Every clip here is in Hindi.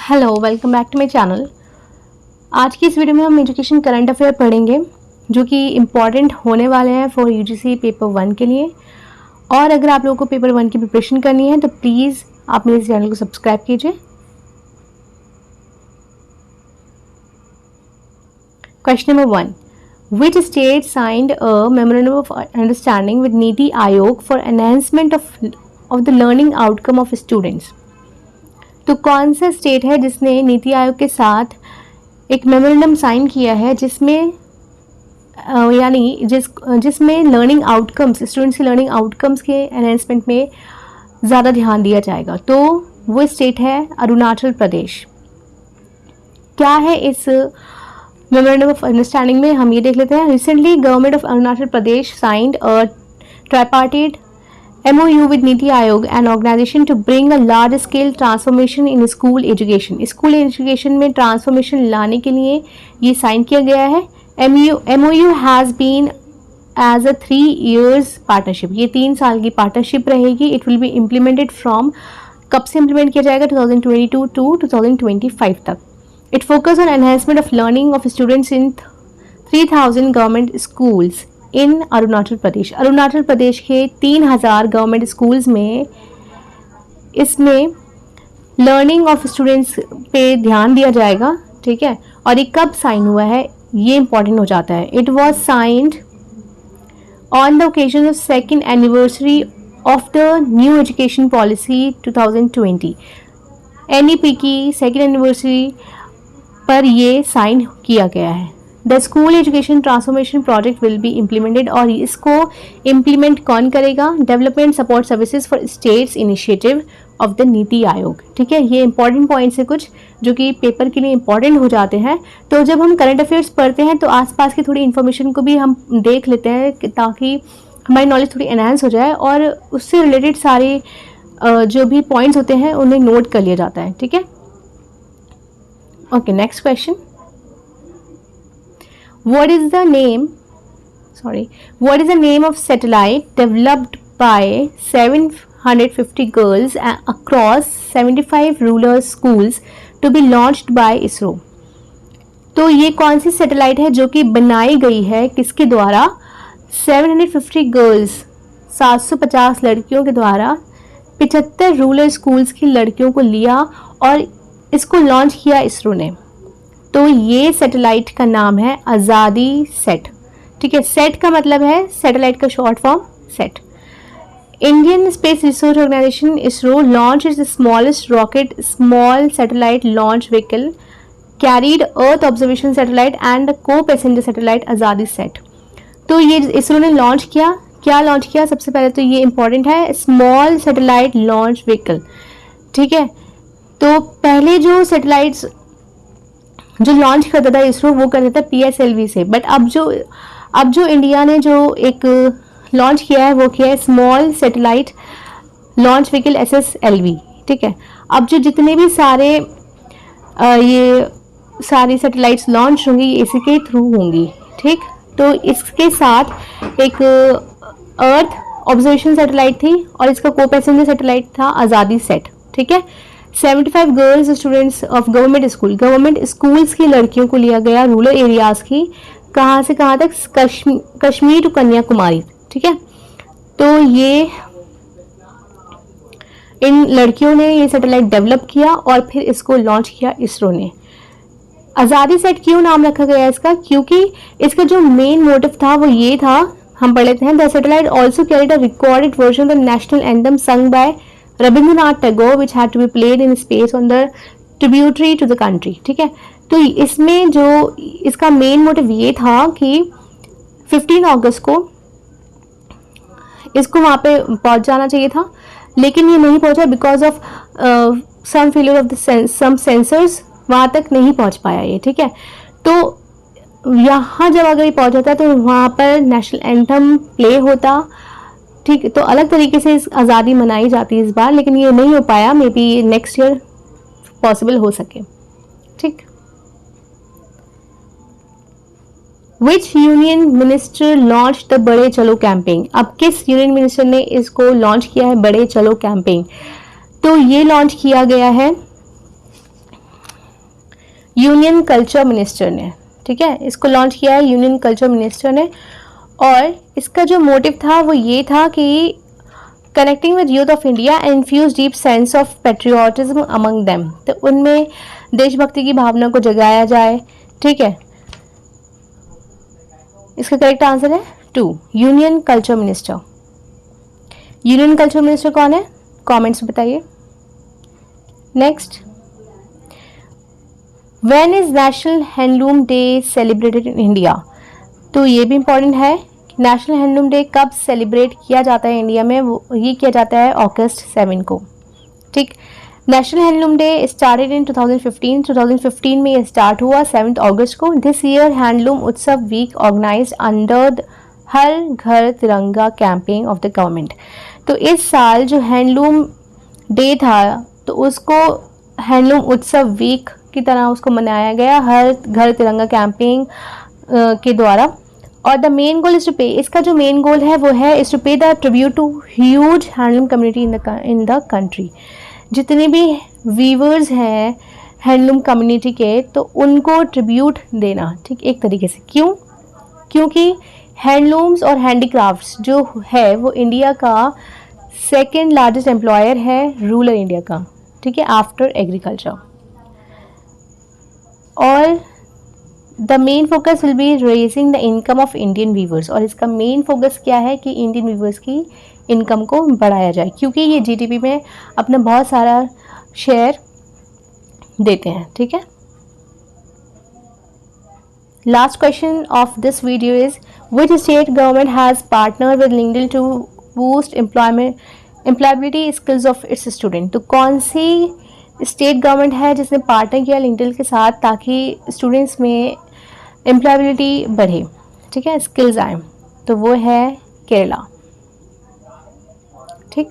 Hello, welcome back to my channel. आज की इस वीडियो में हम एजुकेशन करंट अफेयर पढ़ेंगे जो कि इम्पॉर्टेंट होने वाले हैं फॉर यूजीसी पेपर 1 के लिए। और अगर आप लोगों को पेपर 1 की प्रिपरेशन करनी है तो प्लीज़ आप मेरे चैनल को सब्सक्राइब कीजिए। Question number 1, which state signed a memorandum of understanding with NITI Aayog for enhancement of the learning outcome of students. तो कौन सा स्टेट है जिसने नीति आयोग के साथ एक मेमोरेंडम साइन किया है जिसमें जिसमें लर्निंग आउटकम्स, स्टूडेंट्स के लर्निंग आउटकम्स के एनहेंसमेंट में ज़्यादा ध्यान दिया जाएगा। तो वो स्टेट है अरुणाचल प्रदेश। क्या है इस मेमोरेंडम ऑफ अंडरस्टैंडिंग में, हम ये देख लेते हैं। Recently government of Arunachal Pradesh signed a tripartite MOU with Niti Aayog and organisation to bring a large scale transformation in school education. School education में ट्रांसफॉर्मेशन लाने के लिए ये साइन किया गया है। MOU has been as a 3 years partnership. ये 3 साल की पार्टनरशिप रहेगी। It will be implemented from, कब से इम्प्लीमेंट किया जाएगा, 2022 टू 2025 तक। It focus on enhancement of learning of students in 3000 government schools in Arunachal Pradesh. Arunachal Pradesh के 3000 गवर्नमेंट स्कूल्स में इसमें लर्निंग ऑफ स्टूडेंट्स पे ध्यान दिया जाएगा। ठीक है, और ये कब साइन हुआ है ये इंपॉर्टेंट हो जाता है। It was signed on the occasion of 2nd anniversary of the new education policy 2020। NEP की 2nd एनिवर्सरी पर ये साइन किया गया है। The school education transformation project will be implemented. और इसको इम्प्लीमेंट कौन करेगा? Development support services for states initiative of the NITI Aayog. ठीक है, ये इंपॉर्टेंट पॉइंट्स है कुछ जो कि पेपर के लिए इंपॉर्टेंट हो जाते हैं। तो जब हम करंट अफेयर्स पढ़ते हैं तो आसपास की थोड़ी इन्फॉर्मेशन को भी हम देख लेते हैं ताकि हमारी नॉलेज थोड़ी एनहांस हो जाए और उससे रिलेटेड सारे जो भी पॉइंट्स होते हैं उन्हें नोट कर लिया जाता है। ठीक है, okay, next question. What is the name of satellite developed by 750 girls across 75 rural schools to be launched by ISRO? तो ये कौन सी सैटेलाइट है जो कि बनाई गई है किसके द्वारा? 750 गर्ल्स, 750 लड़कियों के द्वारा 75 रूरल स्कूल्स की लड़कियों को लिया और इसको लॉन्च किया इसरो ने। तो ये सैटेलाइट का नाम है आज़ादी सेट। ठीक है, सेट का मतलब है सैटेलाइट का short form sat. Indian Space Research Organisation ISRO launch is the smallest rocket small satellite launch vehicle carried earth observation satellite and co passenger satellite Azadi sat. तो ये इसरो ने लॉन्च किया। क्या लॉन्च किया? सबसे पहले तो ये इंपॉर्टेंट है, स्मॉल सैटेलाइट लॉन्च व्हीकल। ठीक है, तो पहले जो सैटेलाइट्स जो लॉन्च करता था इसरो वो करता था PSLV से, बट अब जो इंडिया ने जो एक लॉन्च किया है वो किया है small satellite launch vehicle SSLV। ठीक है, अब जो जितने भी ये सारी सैटेलाइट्स लॉन्च होंगी ये इसी के थ्रू होंगी। ठीक, तो इसके साथ एक अर्थ ऑब्जर्वेशन सैटेलाइट थी और इसका को पैसेंजर सैटेलाइट था आज़ादी सेट। ठीक है, 75 girls students of government schools की लड़कियों को लिया गया रूरल एरियाज की, कहाँ से कहाँ तक? कश्मीर टू कन्याकुमारी। ठीक है, तो ये इन लड़कियों ने ये सैटेलाइट डेवलप किया और फिर इसको लॉन्च किया इसरो ने। आज़ादी सेट क्यों नाम रखा गया इसका? क्योंकि इसका जो मेन मोटिव था वो ये था, हम पढ़ लेते हैं। The satellite also carried a recorded version of the national anthem sung by Rabindranath Tagore which had to be played in space on the tributary to the country। ठीक है, तो इसमें जो इसका मेन मोटिव ये था कि 15 अगस्त को इसको वहाँ पे पहुँच जाना चाहिए था, लेकिन ये नहीं पहुँचा because of some failure of the some sensors, वहाँ तक नहीं पहुँच पाया ये। ठीक है, तो यहाँ जब अगर ये पहुँच जाता तो वहाँ पर नेशनल एंथम प्ले होता। ठीक, तो अलग तरीके से इस आज़ादी मनाई जाती है इस बार, लेकिन ये नहीं हो पाया। May be next year possible हो सके। ठीक, विच यूनियन मिनिस्टर लॉन्च द बड़े चलो कैंपेन? अब किस यूनियन मिनिस्टर ने इसको लॉन्च किया है बड़े चलो कैंपेन? तो ये लॉन्च किया गया है यूनियन कल्चर मिनिस्टर ने, ठीक है, इसको लॉन्च किया है यूनियन कल्चर मिनिस्टर ने। और इसका जो मोटिव था वो ये था कि connecting with youth of India and infuse deep sense of patriotism among them, तो उनमें देशभक्ति की भावना को जगाया जाए, ठीक है। इसका करेक्ट आंसर है 2, union culture minister. Union culture minister कौन है, कमेंट्स में बताइए। Next, when is national handloom day celebrated in India, तो ये भी इंपॉर्टेंट है, नेशनल हैंडलूम डे कब सेलिब्रेट किया जाता है इंडिया में, वो ये किया जाता है अगस्त 7 को, ठीक। National handloom day started in 2015 में ये स्टार्ट हुआ 7 अगस्त को। दिस ईयर हैंडलूम उत्सव वीक ऑर्गेनाइज्ड अंडर हर घर तिरंगा कैंपेन ऑफ द गवर्नमेंट, तो इस साल जो हैंडलूम डे था तो उसको हैंडलूम उत्सव वीक की तरह उसको मनाया गया हर घर तिरंगा कैंपेन के द्वारा। और the main goal is to pay, इसका जो मेन गोल है वो है is to pay the tribute to huge handloom community in the country. जितने भी वीवर्स हैं हैंडलूम कम्युनिटी के, तो उनको ट्रिब्यूट देना, ठीक, एक तरीके से। क्यों? क्योंकि हैंडलूम्स और हैंडीक्राफ्ट्स जो है वो इंडिया का सेकेंड लार्जेस्ट एम्प्लॉयर है रूरल इंडिया का, ठीक है, आफ्टर एग्रीकल्चर। और the main focus will be raising the income of Indian weavers, और इसका मेन फोकस क्या है कि इंडियन वीवर्स की इनकम को बढ़ाया जाए, क्योंकि ये जीडीपी में अपना बहुत सारा शेयर देते हैं, ठीक है। Last question of this video is which state government has partner with LinkedIn to boost employability skills of its student, तो कौन सी स्टेट गवर्नमेंट है जिसने पार्टनर किया लिंक्डइन के साथ ताकि स्टूडेंट्स में एम्प्लॉयबिलिटी बढ़े, ठीक है, स्किल्स आए, तो वो है केरला, ठीक।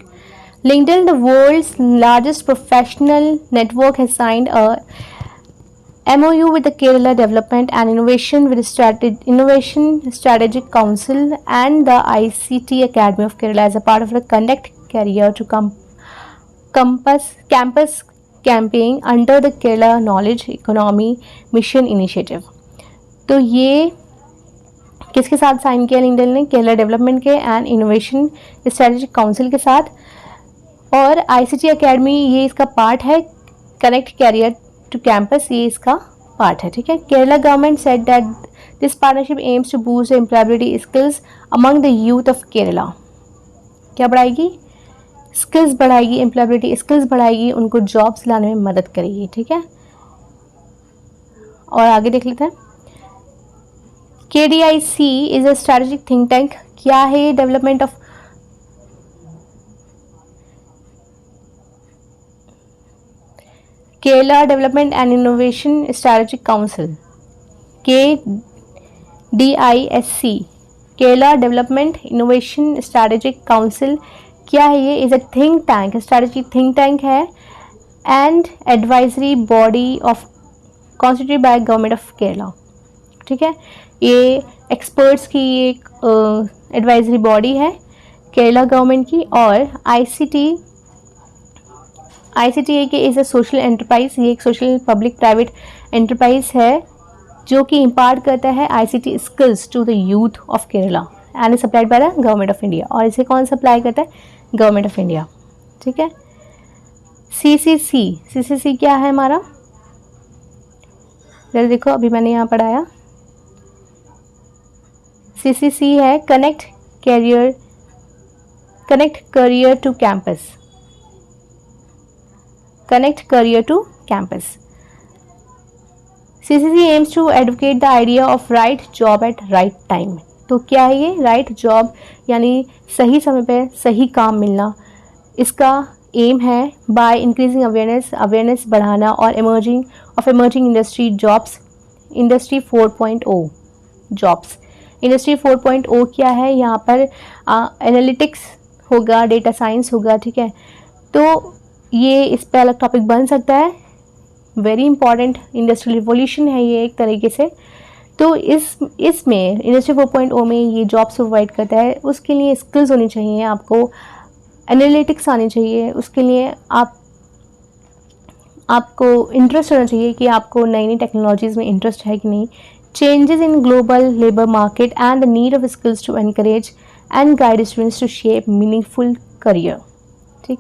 LinkedIn, the world's largest professional network, has signed a MOU with the Kerala Development and Innovation Strategic Council and the ICT Academy of Kerala as a part of the Connect Career to Campus campaign under the Kerala Knowledge Economy Mission Initiative। तो ये किसके साथ साइन किया लिंक्डइन ने? केरला डेवलपमेंट के एंड इनोवेशन स्ट्रेटेजिक काउंसिल के साथ। और ICT एकेडमी ये इसका पार्ट है, कनेक्ट कैरियर टू कैंपस ये इसका पार्ट है, ठीक है। Kerala government said that this partnership aims to boost the employability skills among the youth of Kerala. क्या बढ़ाएगी? स्किल्स बढ़ाएगी, एम्प्लॉयबिलिटी स्किल्स बढ़ाएगी, उनको जॉब्स लाने में मदद करेगी, ठीक है। और आगे देख लेते हैं। KDIC is a strategic think tank, क्या है? Development of Kerala development and innovation strategic council, KDISC, Kerala development innovation strategic council, क्या है ये? Is a think tank, strategic think tank है and advisory body of constituted by government of Kerala, ठीक है। ये एक्सपर्ट्स की एक एडवाइजरी बॉडी है केरला गवर्नमेंट की। और ICT is a social enterprise, ये एक सोशल पब्लिक प्राइवेट एंटरप्राइज है जो कि इम्पार्ट करता है ICT skills to the youth of Kerala and supplied by the government of India. और इसे कौन सप्लाई करता है? गवर्नमेंट ऑफ इंडिया, ठीक है। CCC क्या है हमारा? जरा देखो, अभी मैंने यहाँ पढ़ाया। CCC है connect career to campus, connect career to campus. CCC aims to advocate the idea of right job at right time, तो क्या है ये? राइट जॉब यानी सही समय पे सही काम मिलना, इसका एम है बाय इंक्रीजिंग अवेयरनेस बढ़ाना और emerging industry jobs, industry 4.0 jobs. Industry 4.0 क्या है? यहाँ पर एनालिटिक्स होगा, डेटा साइंस होगा, ठीक है। तो ये इस पर अलग टॉपिक बन सकता है, वेरी इंपॉर्टेंट इंडस्ट्रियल रिवोल्यूशन है ये एक तरीके से। तो इसमें इंडस्ट्री 4.0 में ये जॉब्स प्रोवाइड करता है। उसके लिए स्किल्स होनी चाहिए, आपको एनालिटिक्स आनी चाहिए, उसके लिए आपको इंटरेस्ट होना चाहिए कि आपको नई नई टेक्नोलॉजीज़ में इंटरेस्ट है कि नहीं. Changes in global labour market and the need of skills to encourage and guide students to shape meaningful career. ठीक.